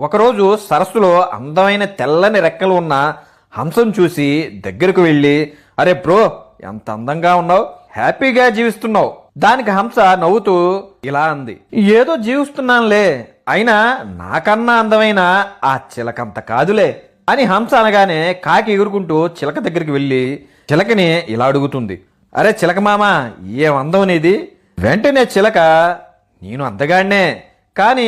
ఒకరోజు సరస్సులో అందమైన తెల్లని రెక్కలు ఉన్న హంసను చూసి దగ్గరకు వెళ్ళి, అరే బ్రో, ఎంత అందంగా ఉన్నావు, హ్యాపీగా జీవిస్తున్నావు. దానికి హంస నవ్వుతూ ఇలా అంది, ఏదో జీవిస్తున్నానులే, అయినా నాకన్నా అందమైన ఆ చిలకంత కాదులే అని హంస అనగానే కాకి ఎగురుకుంటూ చిలక దగ్గరికి వెళ్ళి చిలకని ఇలా అడుగుతుంది, అరే చిలక మామ, ఏం అందం నీది? వెంటనే చిలక, నేను అందగాడినే, కానీ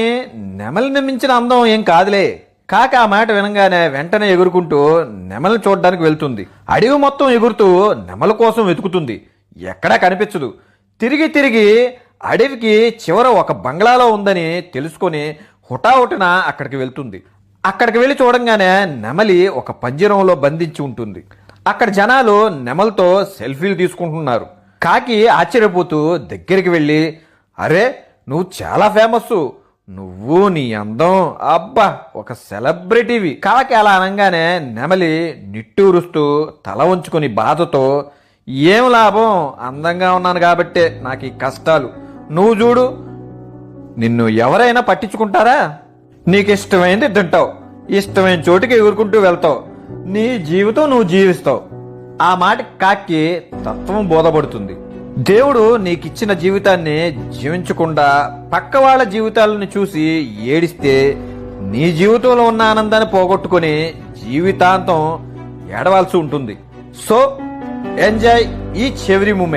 నెమలిని మించిన అందం ఏం కాదులే. కాకి ఆ మాట వినగానే వెంటనే ఎగురుకుంటూ నెమలిని చూడడానికి వెళ్తుంది. అడవి మొత్తం ఎగురుతూ నెమల కోసం వెతుకుతుంది, ఎక్కడా కనిపించదు. తిరిగి తిరిగి అడవికి చివర ఒక బంగ్లాలో ఉందని తెలుసుకొని హుటాహుటిన అక్కడికి వెళ్తుంది. అక్కడికి వెళ్ళి చూడంగానే నెమలి ఒక పంజరంలో బంధించి ఉంటుంది. అక్కడ జనాలు నెమలితో సెల్ఫీలు తీసుకుంటున్నారు. కాకి ఆశ్చర్యపోతూ దగ్గరికి వెళ్ళి, అరే నువ్వు చాలా ఫేమస్, నువ్వు నీ అందం, అబ్బా ఒక సెలబ్రిటీవి. కాకి అలా అనగానే నెమలి నిట్టూరుస్తూ తల ఉంచుకొని బాధతో, ఏం లాభం, అందంగా ఉన్నాను కాబట్టే నాకు ఈ కష్టాలు. నువ్వు చూడు, నిన్ను ఎవరైనా పట్టించుకుంటారా? నీకు ఇష్టమైంది తింటావు, ఇష్టమైన చోటుకి ఎగురుకుంటూ వెళ్తావు, నీ జీవితం నువ్వు జీవిస్తావు. ఆ మాట కాకి తత్వం బోధపడుతుంది. దేవుడు నీకిచ్చిన జీవితాన్ని జీవించకుండా పక్క వాళ్ళ జీవితాలను చూసి ఏడిస్తే నీ జీవితంలో ఉన్న ఆనందాన్ని పోగొట్టుకొని జీవితాంతం ఏడవాల్సి ఉంటుంది. So enjoy each every moment.